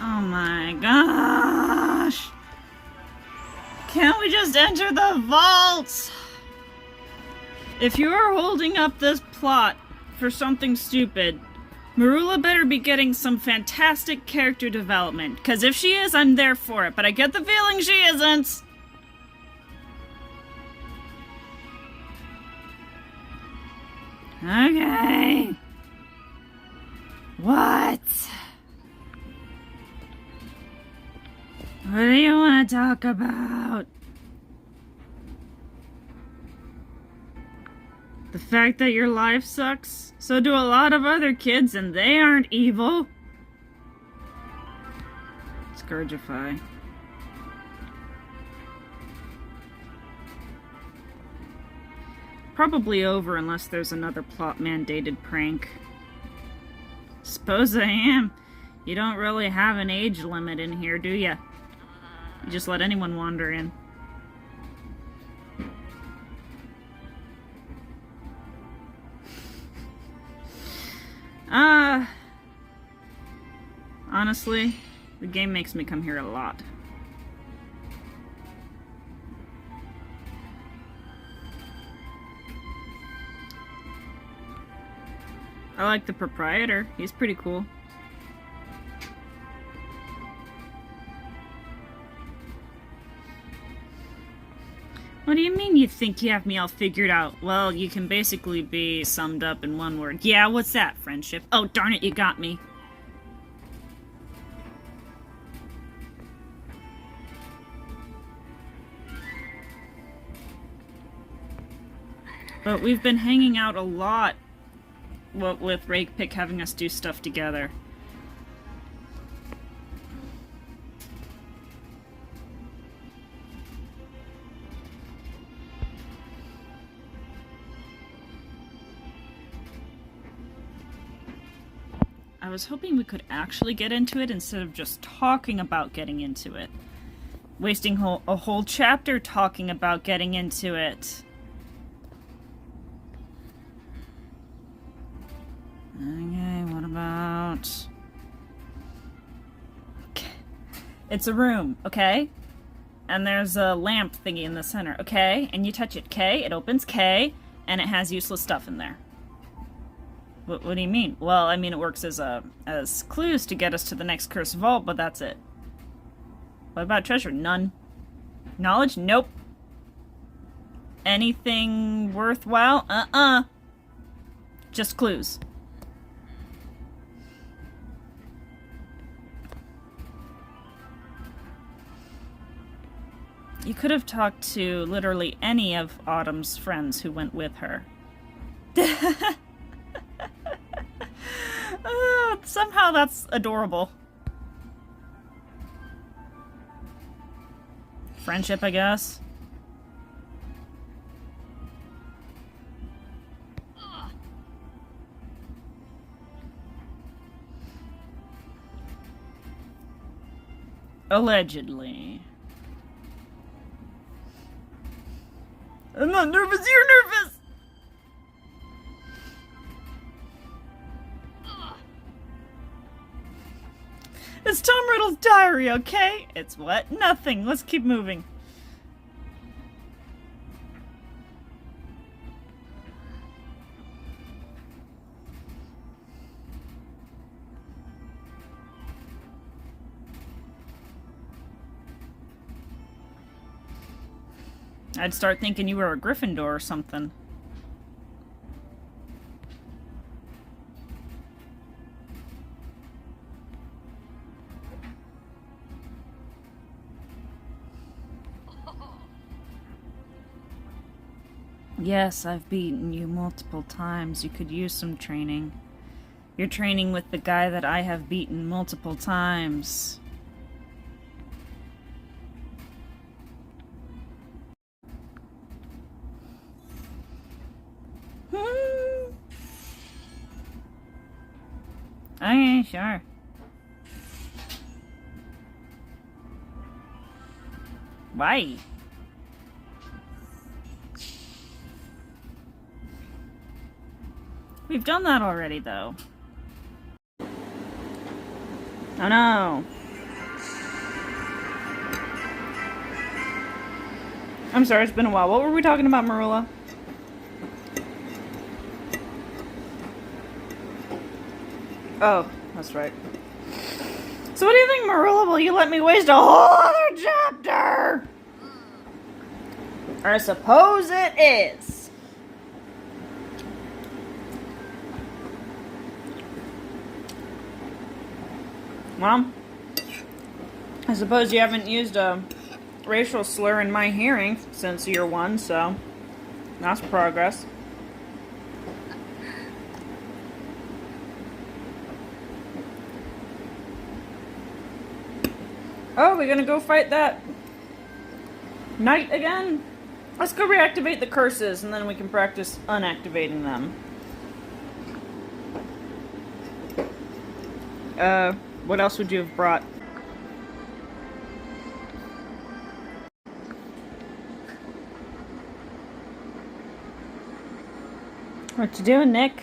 Oh my gosh! Can't we just enter the vault? If you are holding up this plot for something stupid, Merula better be getting some fantastic character development, because if she is, I'm there for it, but I get the feeling she isn't! Okay. What? What do you want to talk about? The fact that your life sucks? So do a lot of other kids, and they aren't evil. Scourgify. Probably over unless there's another plot-mandated prank. Suppose I am. You don't really have an age limit in here, do ya? You just let anyone wander in. Honestly, the game makes me come here a lot. I like the proprietor. He's pretty cool. What do you mean you think you have me all figured out? Well, you can basically be summed up in one word. Yeah, what's that, friendship? Oh, darn it, you got me. But we've been hanging out a lot, with Rakepick having us do stuff together. I was hoping we could actually get into it instead of just talking about getting into it. Wasting a whole chapter talking about getting into it. Okay, what about... Okay. It's a room, okay? And there's a lamp thingy in the center, okay? And you touch it, okay? It opens, okay? And it has useless stuff in there. What do you mean? Well, I mean, it works as clues to get us to the next cursed vault, but that's it. What about treasure? None. Knowledge? Nope. Anything worthwhile? Just clues. You could have talked to literally any of Autumn's friends who went with her. Somehow that's adorable. Friendship, I guess. Allegedly. I'm not nervous, you're nervous! It's Tom Riddle's diary, okay? It's what? Nothing. Let's keep moving. I'd start thinking you were a Gryffindor or something. Yes, I've beaten you multiple times. You could use some training. You're training with the guy that I have beaten multiple times. Okay, sure. Why? We've done that already, though. Oh no. I'm sorry, it's been a while. What were we talking about, Merula? Oh, that's right. So what do you think, Merula? Will you let me waste a whole other chapter? I suppose it is. Well, I suppose you haven't used a racial slur in my hearing since year 1, so that's progress. Oh, we're gonna go fight that knight again? Let's go reactivate the curses and then we can practice unactivating them. What else would you have brought? What you doing, Nick?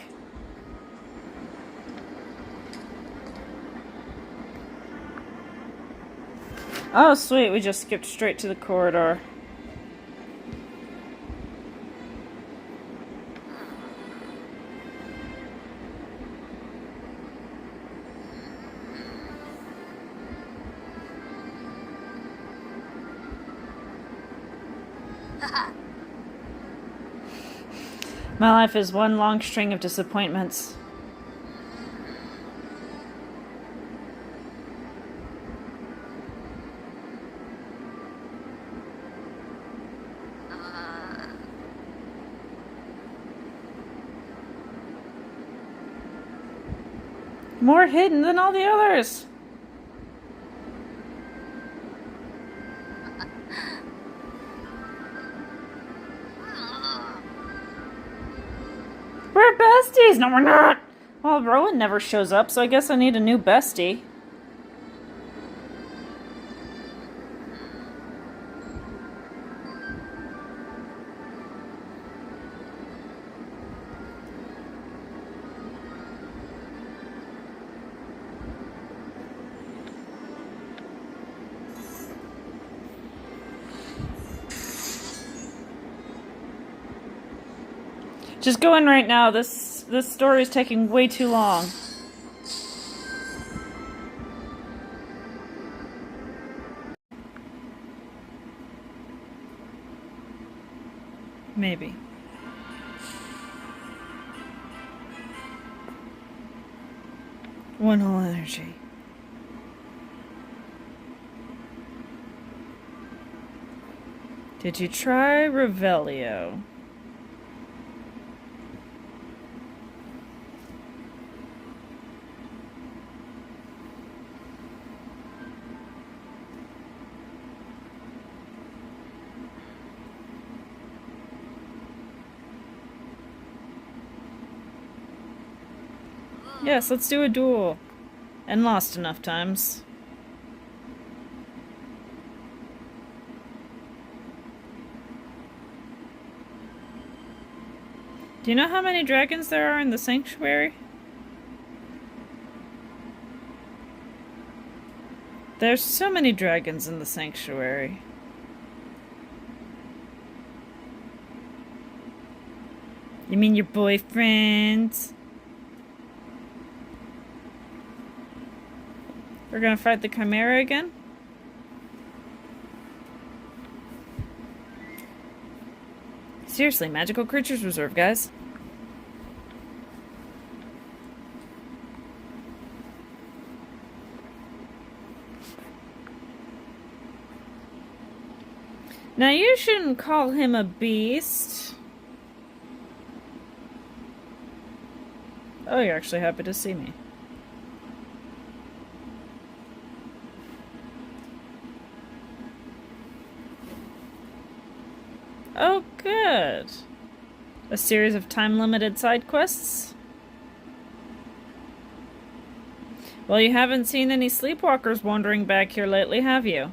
Oh, sweet, we just skipped straight to the corridor. My life is one long string of disappointments. More hidden than all the others. We're besties! No, we're not! Well, Rowan never shows up, so I guess I need a new bestie. Just go in right now. This story is taking way too long. Maybe. One whole energy. Did you try Revelio? Yes, let's do a duel. And lost enough times. Do you know how many dragons there are in the sanctuary? There's so many dragons in the sanctuary. You mean your boyfriends? We're gonna fight the Chimera again? Seriously, magical creatures reserve, guys. Now you shouldn't call him a beast. Oh, you're actually happy to see me. Oh, good. A series of time-limited side quests? Well, you haven't seen any sleepwalkers wandering back here lately, have you?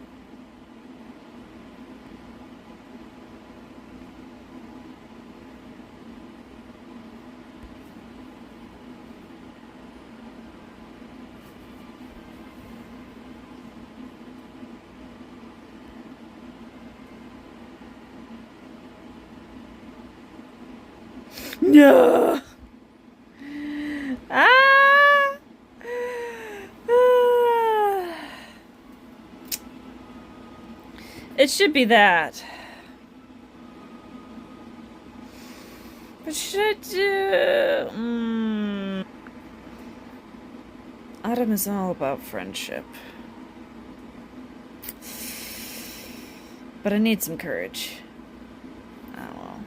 No. Ah. It should be that. But should I do... Autumn is all about friendship. But I need some courage. Oh well.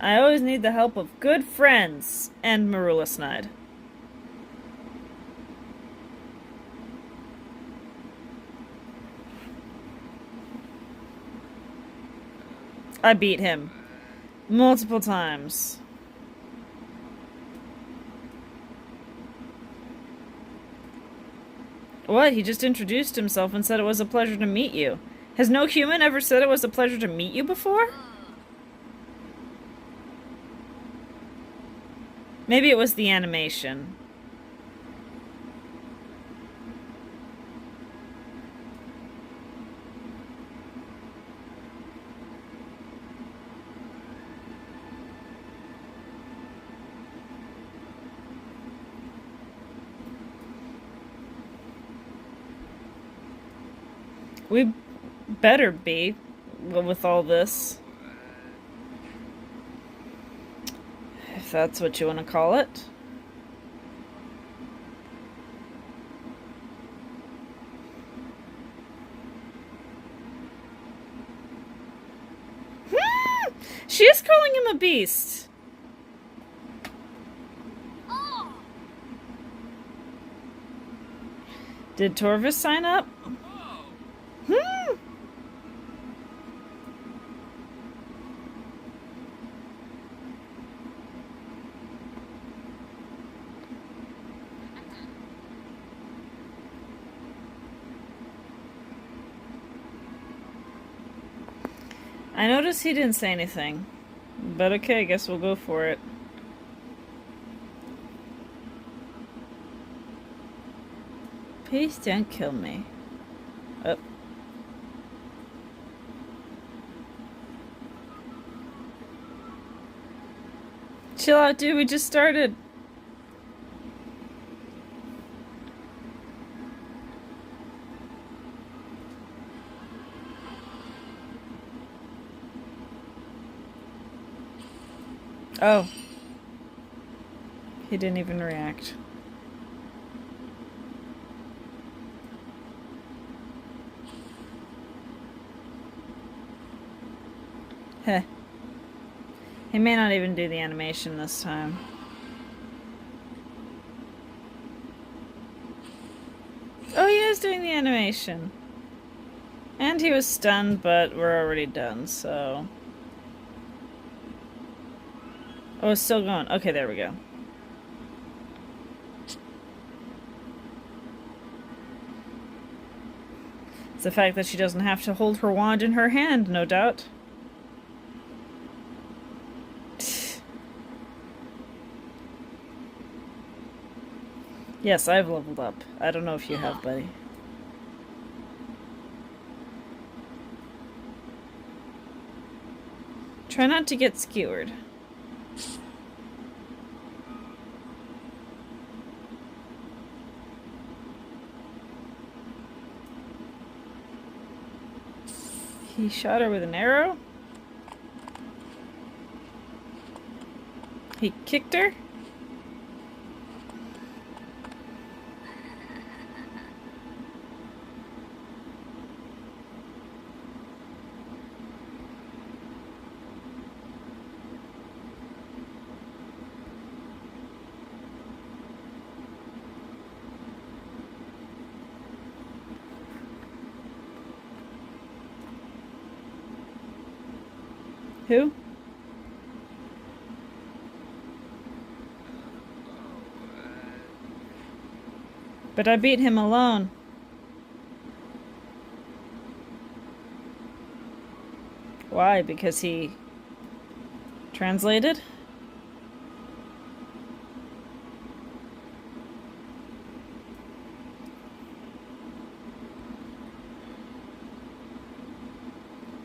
I always need the help of good friends and Merula snide. I beat him multiple times. What? He just introduced himself and said it was a pleasure to meet you. Has no human ever said it was a pleasure to meet you before? Maybe it was the animation. We better be with all this. If that's what you want to call it. She is calling him a beast. Oh. Did Torvis sign up? Oh. I noticed he didn't say anything. But okay, I guess we'll go for it. Please don't kill me. Oh. Chill out, dude. We just started. Oh. He didn't even react. Heh. He may not even do the animation this time. Oh, he is doing the animation. And he was stunned, but we're already done, so... Oh, it's still going. Okay, there we go. It's the fact that she doesn't have to hold her wand in her hand, no doubt. Yes, I've leveled up. I don't know if you have, buddy. Try not to get skewered. He shot her with an arrow? He kicked her? Who? But I beat him alone. Why? Because he translated?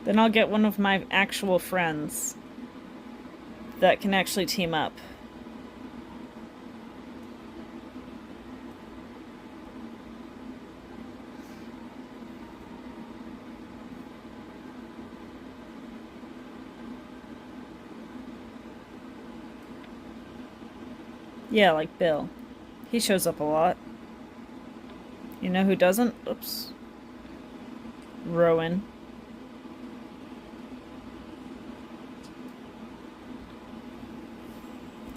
Then I'll get one of my actual friends that can actually team up. Yeah, like Bill. He shows up a lot. You know who doesn't? Oops. Rowan.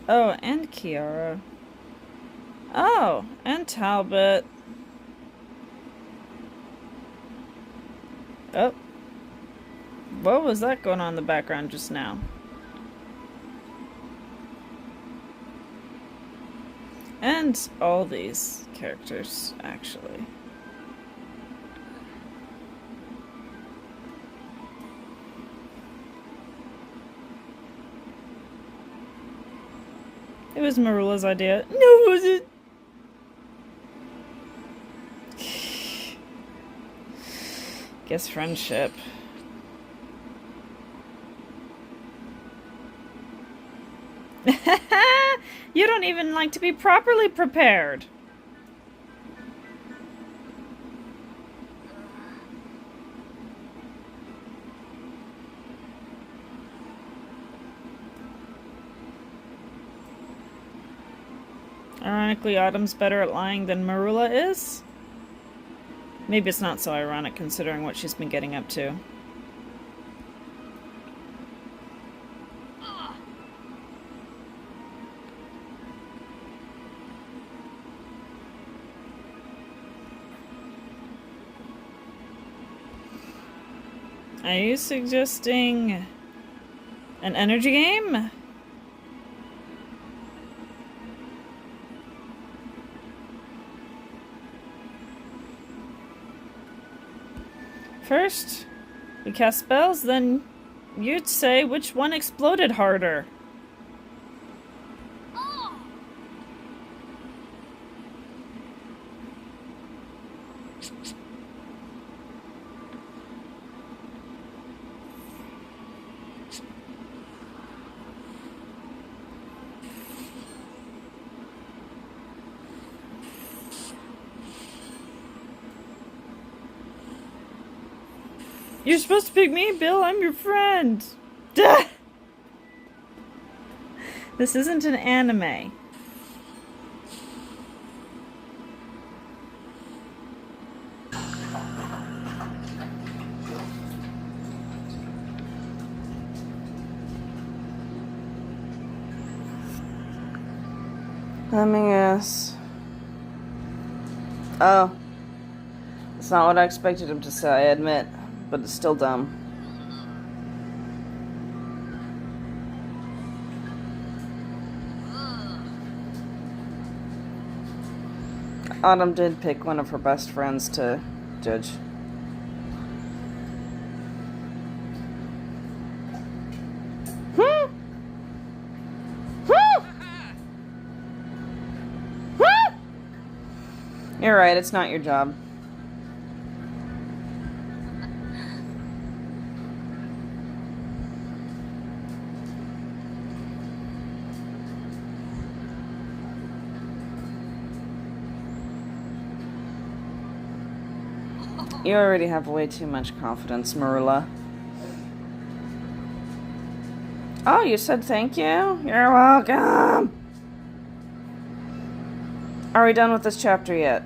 Oh, and Kiara. Oh, and Talbot. Oh. What was that going on in the background just now? And all these characters, actually. It was Merula's idea. No, it wasn't. Guess friendship. You don't even like to be properly prepared. Ironically, Autumn's better at lying than Merula is? Maybe it's not so ironic considering what she's been getting up to. Are you suggesting an energy game? First, we cast spells, then you'd say which one exploded harder. You're supposed to pick me, Bill. I'm your friend. Duh! This isn't an anime. Let me guess. Oh. It's not what I expected him to say, I admit. But it's still dumb. Autumn did pick one of her best friends to judge. You're right, it's not your job. You already have way too much confidence, Merula. Oh, you said thank you? You're welcome. Are we done with this chapter yet?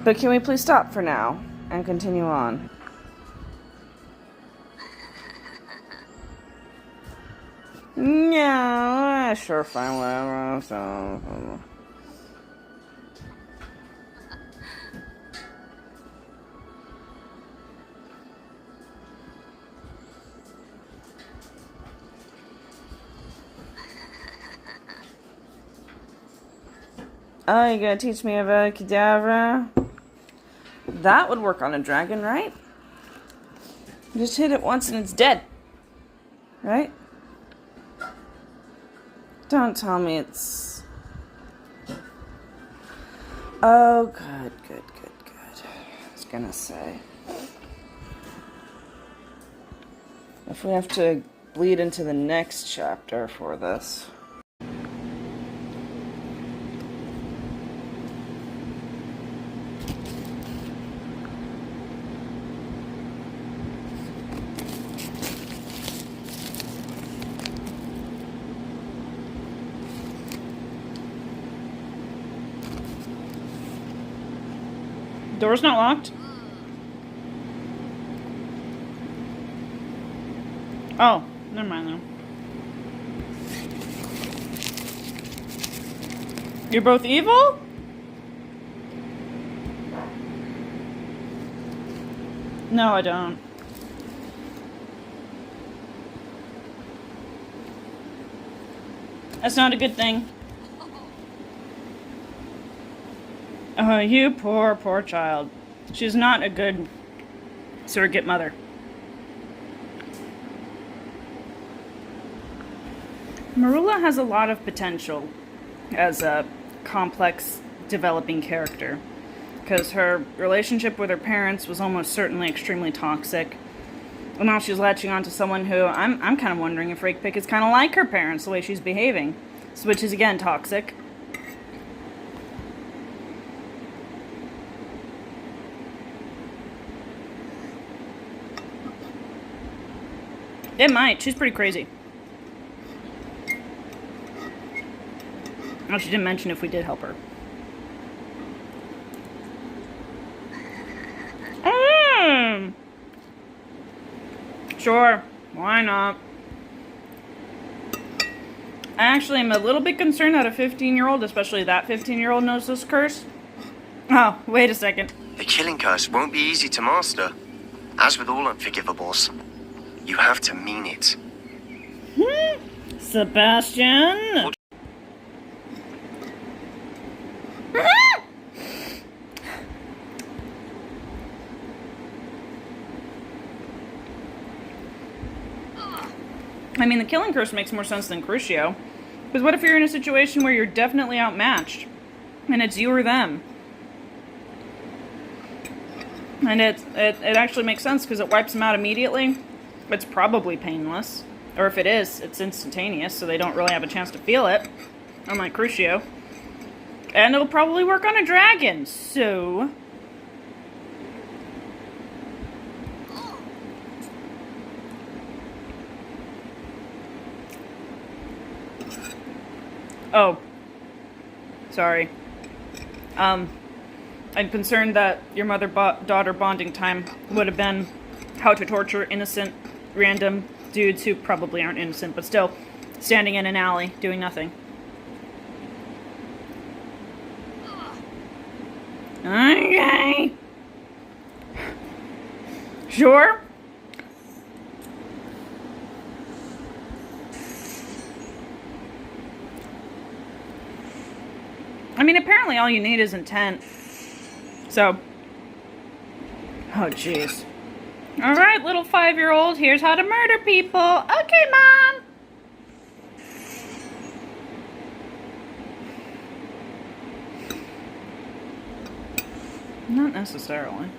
But can we please stop for now and continue on? Yeah, sure, fine, whatever. So. Oh, you gonna teach me about Cadabra? That would work on a dragon, right? Just hit it once and it's dead. Right? Don't tell me it's... Oh, good. I was gonna say, if we have to bleed into the next chapter for this. Door's not locked? Oh, never mind then. You're both evil? No, I don't. That's not a good thing. Oh, you poor, poor child. She's not a good surrogate mother. Merula has a lot of potential as a complex, developing character, because her relationship with her parents was almost certainly extremely toxic. And now she's latching on to someone who I'm kind of wondering if Rakepick is kind of like her parents, the way she's behaving, which is again toxic. It might. She's pretty crazy. Oh, she didn't mention if we did help her. Sure. Why not? I actually am a little bit concerned that a 15-year-old, especially that 15-year-old, knows this curse. Oh, wait a second. The killing curse won't be easy to master. As with all unforgivables, you have to mean it. Sebastian? I mean, the killing curse makes more sense than Crucio. Because what if you're in a situation where you're definitely outmatched? And it's you or them? And it actually makes sense because it wipes them out immediately. It's probably painless. Or if it is, it's instantaneous, so they don't really have a chance to feel it. Unlike Crucio. And it'll probably work on a dragon, so... Oh. Sorry. I'm concerned that your mother-daughter bonding time would have been how to torture innocent, random dudes who probably aren't innocent, but still standing in an alley doing nothing. Okay. Sure. I mean, apparently all you need is intent. So. Oh, jeez. Alright, little 5-year-old, here's how to murder people. Okay, Mom! Not necessarily.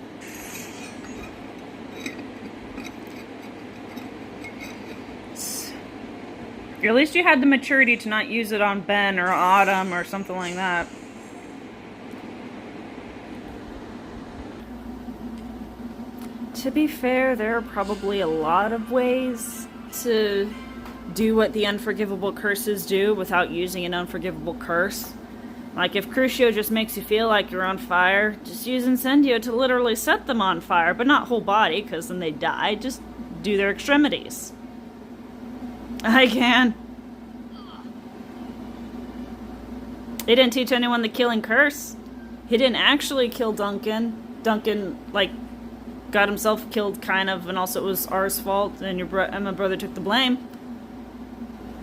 At least you had the maturity to not use it on Ben or Autumn or something like that. To be fair, there are probably a lot of ways to do what the unforgivable curses do without using an unforgivable curse. Like if Crucio just makes you feel like you're on fire, just use Incendio to literally set them on fire, but not whole body, because then they die. Just do their extremities. I can. He didn't teach anyone the killing curse. He didn't actually kill Duncan. Duncan, like, got himself killed, kind of, and also it was R's fault, and my brother took the blame.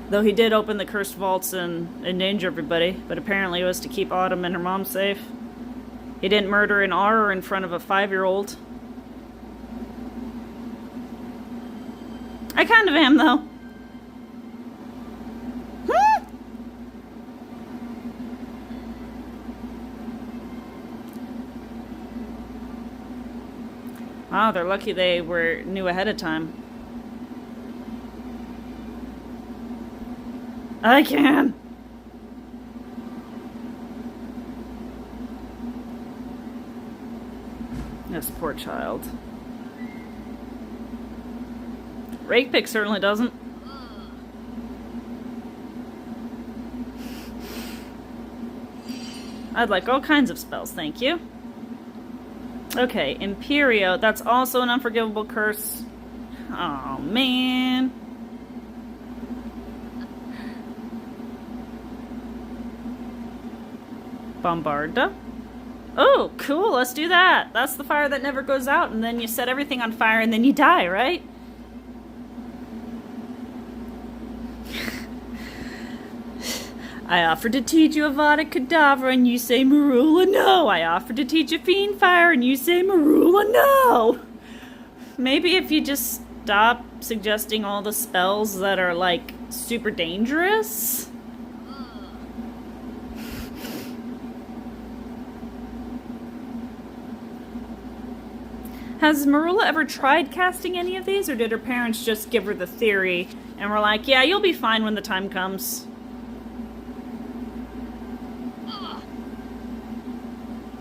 Though he did open the cursed vaults and endanger everybody, but apparently it was to keep Autumn and her mom safe. He didn't murder an R in front of a 5-year-old. I kind of am, though. Wow, they're lucky they knew ahead of time. I can! This poor child. Rakepick certainly doesn't. I'd like all kinds of spells, thank you. Okay, Imperio. That's also an unforgivable curse. Oh, man. Bombarda. Oh, cool. Let's do that. That's the fire that never goes out, and then you set everything on fire, and then you die, right? I offered to teach you Avada Kedavra, and you say Merula, no. I offered to teach you Fiend Fire, and you say Merula, no. Maybe if you just stop suggesting all the spells that are, like, super dangerous? Has Merula ever tried casting any of these, or did her parents just give her the theory and were like, yeah, you'll be fine when the time comes?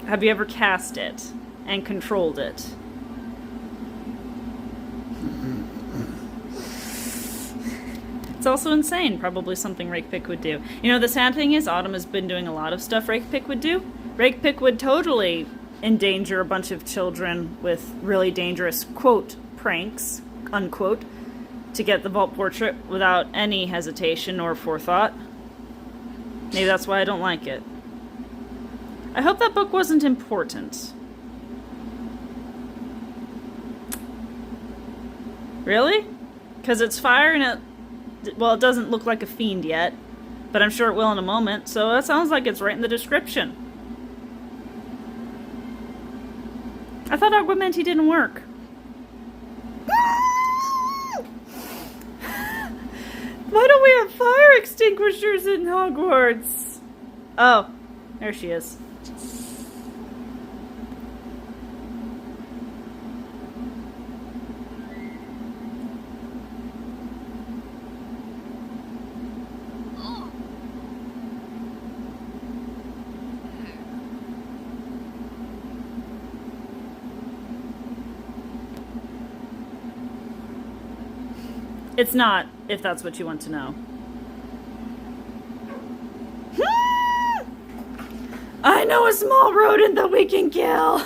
Have you ever cast it and controlled it? It's also insane. Probably something Rakepick would do. You know, the sad thing is Autumn has been doing a lot of stuff Rakepick would do. Rakepick would totally endanger a bunch of children with really dangerous, quote, pranks, unquote, to get the vault portrait without any hesitation or forethought. Maybe that's why I don't like it. I hope that book wasn't important. Really? Because it's fire and it doesn't look like a fiend yet, but I'm sure it will in a moment, so that sounds like it's right in the description. I thought Aguamenti didn't work. Why don't we have fire extinguishers in Hogwarts? Oh, there she is. It's not, if that's what you want to know. I know a small rodent that we can kill!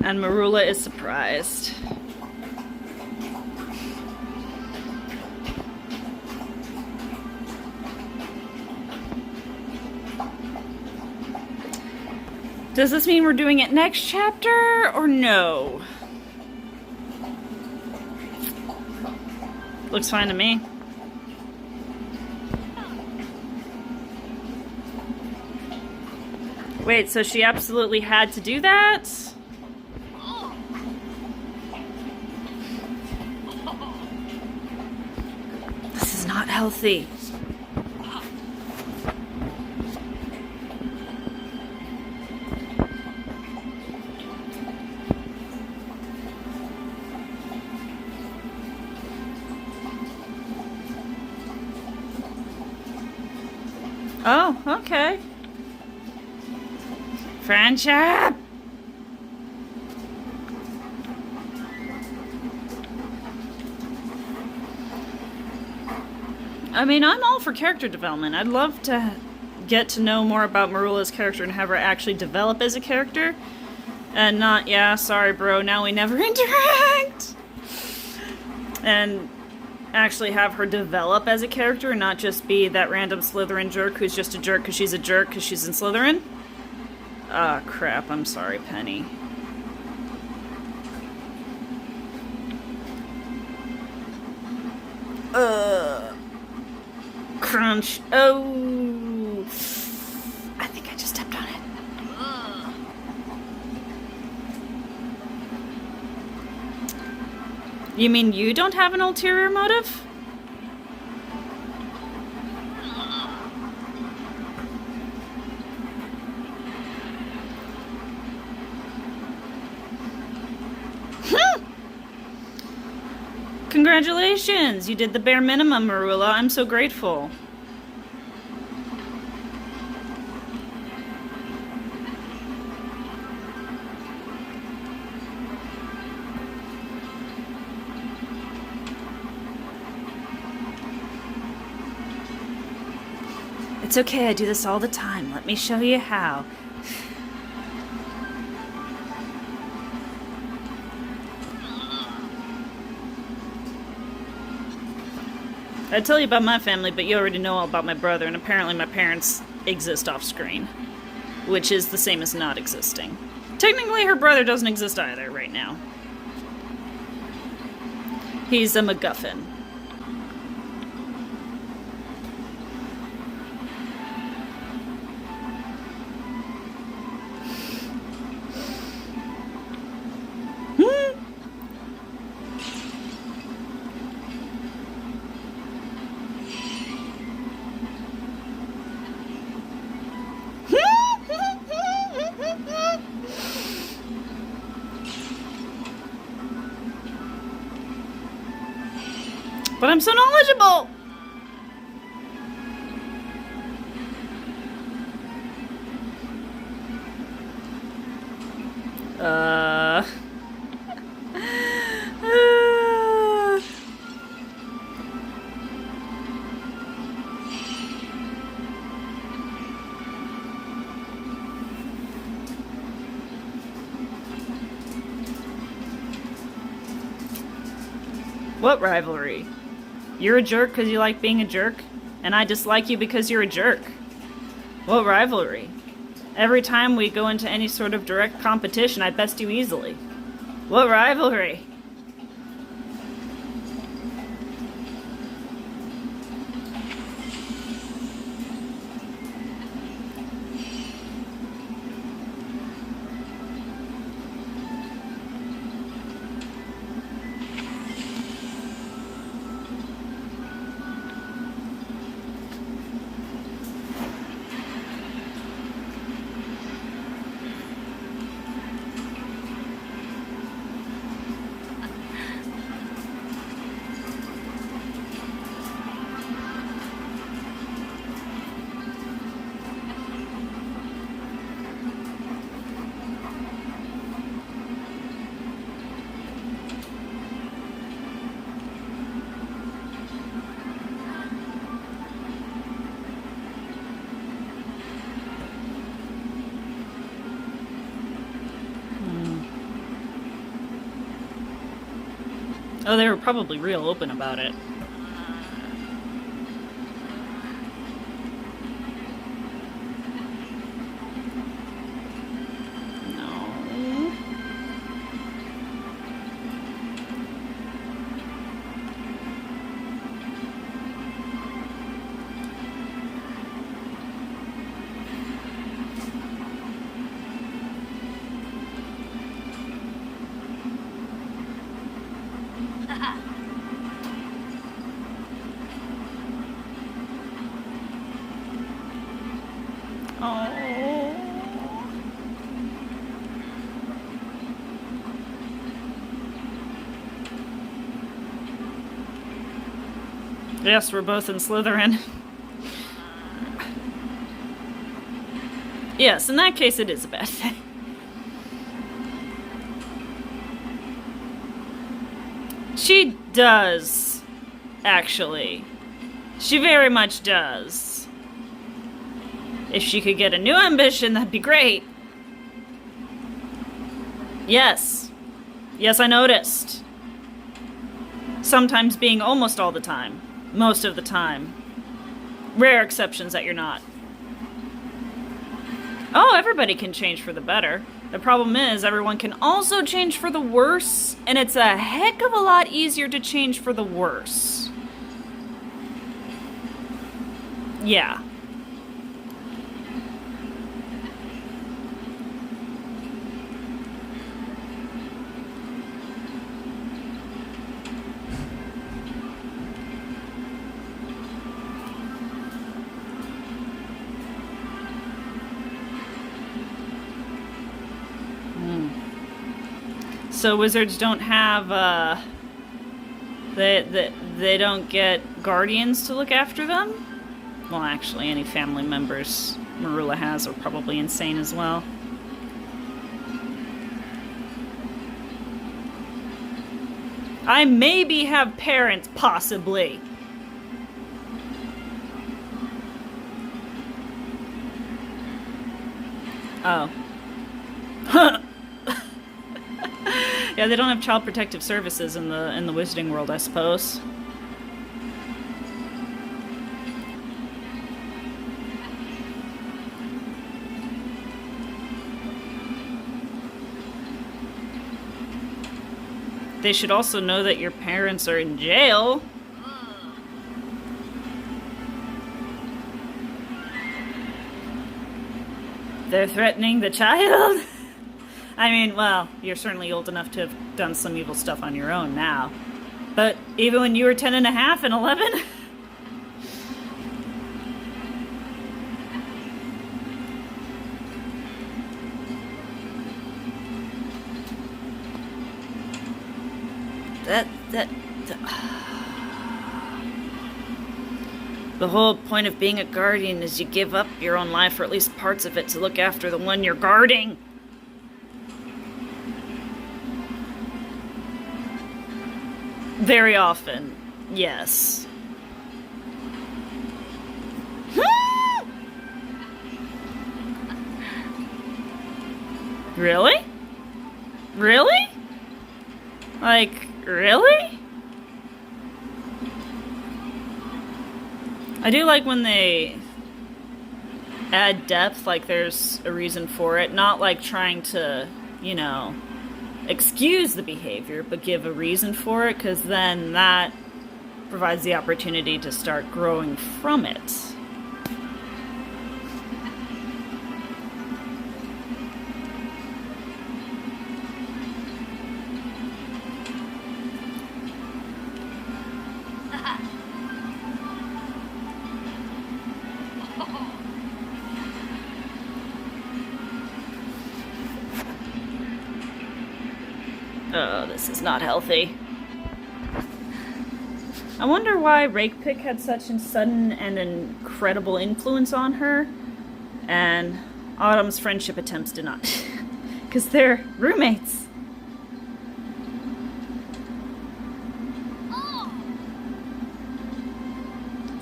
And Merula is surprised. Does this mean we're doing it next chapter, or no? Looks fine to me. Wait, so she absolutely had to do that? This is not healthy. Oh, okay. Friendship! I mean, I'm all for character development. I'd love to get to know more about Merula's character and have her actually develop as a character. And not, yeah, sorry bro, now we never interact! And actually have her develop as a character and not just be that random Slytherin jerk who's just a jerk because she's a jerk because she's in Slytherin. Ah, crap. I'm sorry, Penny. Crunch. Oh. I think I just stepped on it. You mean you don't have an ulterior motive? Congratulations! You did the bare minimum, Merula. I'm so grateful. It's okay, I do this all the time. Let me show you how. I'd tell you about my family, but you already know all about my brother, and apparently my parents exist off-screen. Which is the same as not existing. Technically, her brother doesn't exist either right now. He's a MacGuffin. But I'm so knowledgeable! What rivalry? You're a jerk because you like being a jerk, and I dislike you because you're a jerk. What rivalry? Every time we go into any sort of direct competition, I best you easily. What rivalry? Oh, they were probably real open about it. No. Yes, we're both in Slytherin. Yes, in that case it is a bad thing. She does, actually. She very much does. If she could get a new ambition, that'd be great. Yes. Yes, I noticed. Sometimes being almost all the time. Most of the time. Rare exceptions that you're not. Oh, everybody can change for the better. The problem is, everyone can also change for the worse, and it's a heck of a lot easier to change for the worse. Yeah. So wizards don't have, They don't get guardians to look after them? Well, actually, any family members Merula has are probably insane as well. I maybe have parents, possibly. Oh. Yeah, they don't have child protective services in the Wizarding world, I suppose. They should also know that your parents are in jail. They're threatening the child? I mean, well, you're certainly old enough to have done some evil stuff on your own now. But even when you were 10 and a half and 11? The whole point of being a guardian is you give up your own life, or at least parts of it, to look after the one you're guarding. Very often, yes. Really? Really? Like, really? I do like when they add depth, like there's a reason for it, not like trying to, you know, excuse the behavior, but give a reason for it, because then that provides the opportunity to start growing from it. Oh, this is not healthy. I wonder why Rakepick had such a sudden and incredible influence on her, and Autumn's friendship attempts did not. Because they're roommates.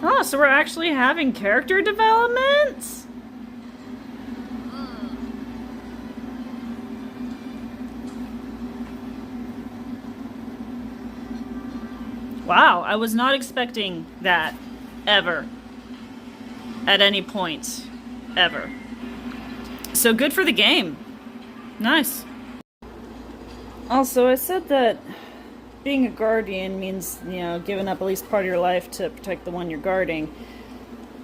Oh, so we're actually having character development? Wow, I was not expecting that. Ever. At any point. Ever. So good for the game. Nice. Also, I said that being a guardian means, you know, giving up at least part of your life to protect the one you're guarding.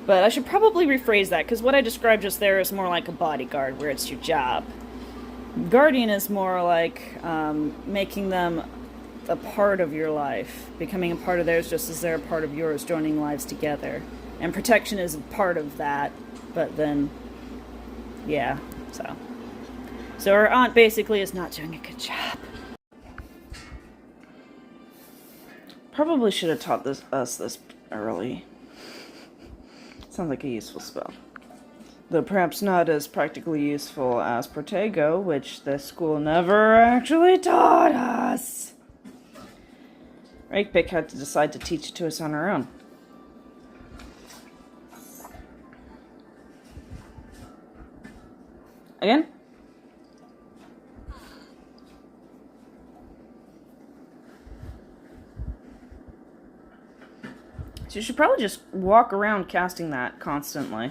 But I should probably rephrase that, because what I described just there is more like a bodyguard, where it's your job. Guardian is more like making them a part of your life, becoming a part of theirs just as they're a part of yours, joining lives together. And protection is a part of that, but then, yeah, so. So her aunt basically is not doing a good job. Probably should have taught us this early. Sounds like a useful spell. Though perhaps not as practically useful as Protego, which the school never actually taught us. Rakepick had to decide to teach it to us on her own. Again? So you should probably just walk around casting that constantly.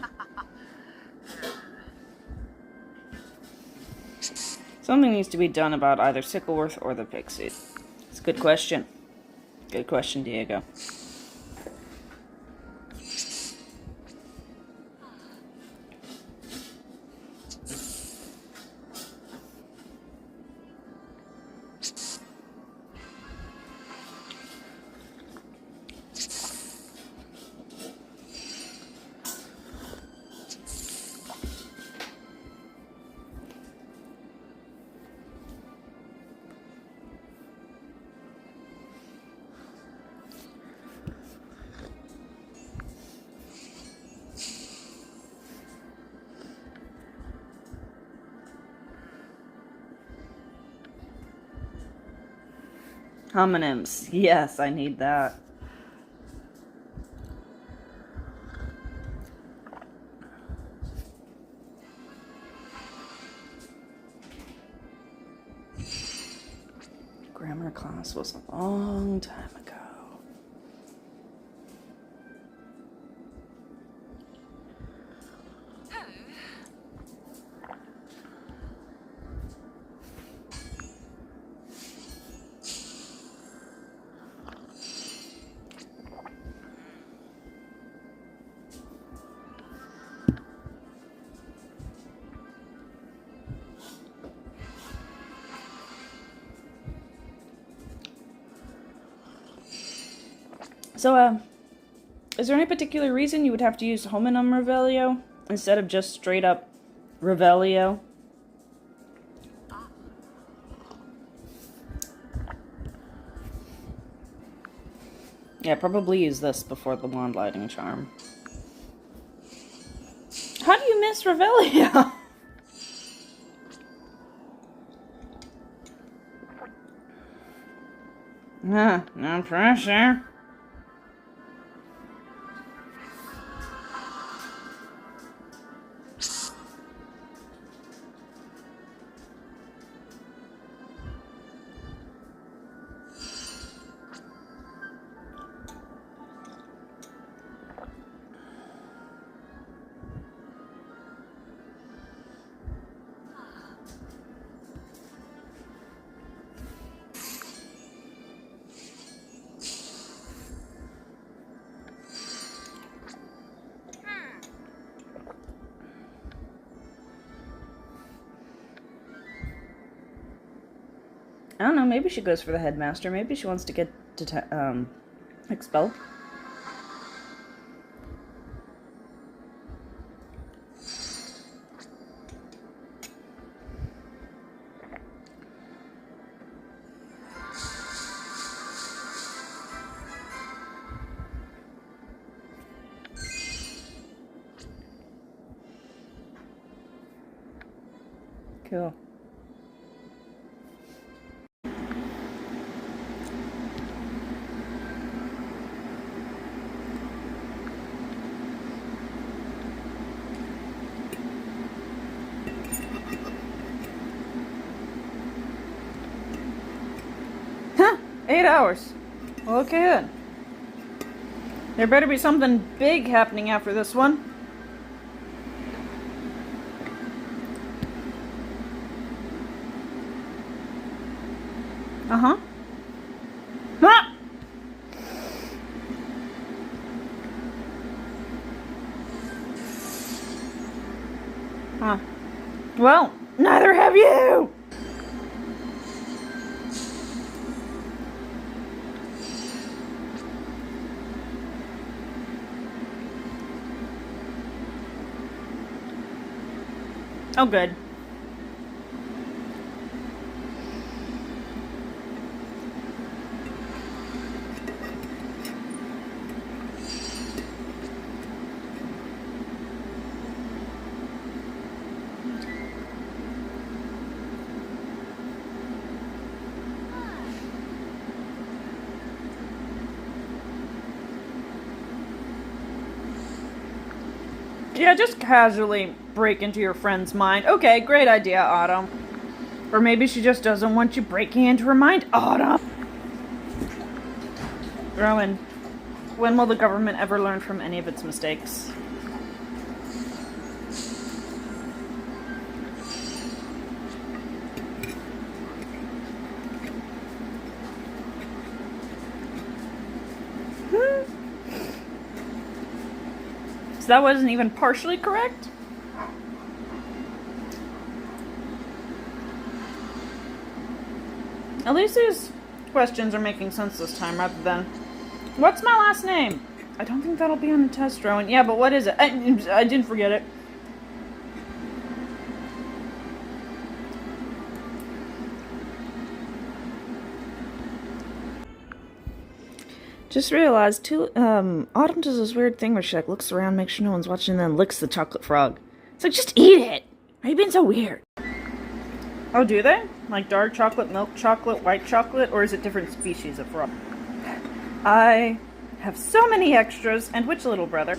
Something needs to be done about either Sickleworth or the Pixies. It's a good question. Good question, Diego. Homonyms. Yes, I need that. Grammar class was a long time ago. So, is there any particular reason you would have to use homonym Revelio instead of just straight up Revelio? Yeah, probably use this before the wand lighting charm. How do you miss Revelio? No pressure. I don't know, maybe she goes for the headmaster. Maybe she wants to get expelled. Cool. Huh, 8 hours. Well, okay then. There better be something big happening after this one. Uh-huh. Ah! Huh. Well, neither have you! Oh, good. Yeah, just casually break into your friend's mind. Okay, great idea, Autumn. Or maybe she just doesn't want you breaking into her mind. Autumn! Rowan, when will the government ever learn from any of its mistakes? So that wasn't even partially correct? At least these questions are making sense this time rather than, what's my last name? I don't think that'll be on the test, Rowan. Yeah, but what is it? I didn't forget it. Just realized, Autumn does this weird thing where she, looks around, makes sure no one's watching, and then licks the chocolate frog. It's like, just eat it! Why are you being so weird? Oh, do they? Like dark chocolate, milk chocolate, white chocolate, or is it different species of frog? I have so many extras, and which little brother?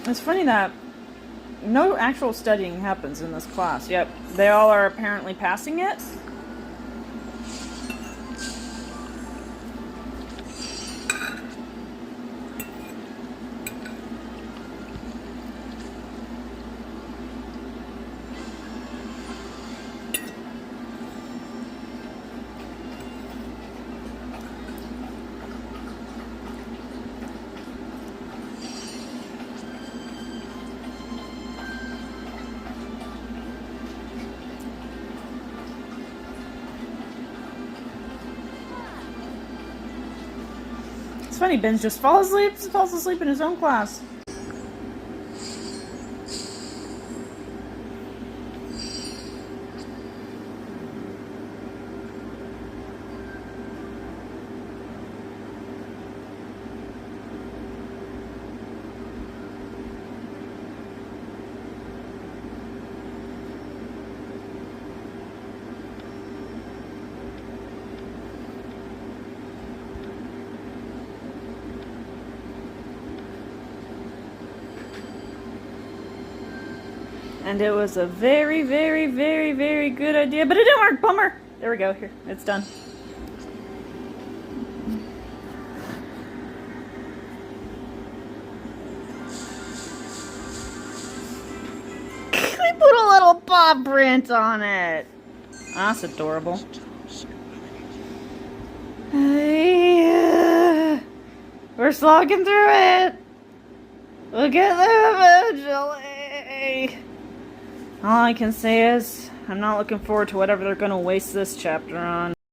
It's funny that no actual studying happens in this class. Yep, they all are apparently passing it. It's funny, Ben just falls asleep in his own class. And it was a very, very, very, very good idea, but it didn't work. Bummer. There we go. Here, it's done. They put a little paw print on it. That's adorable. We're slogging through it. We'll get there eventually. All I can say is, I'm not looking forward to whatever they're going to waste this chapter on.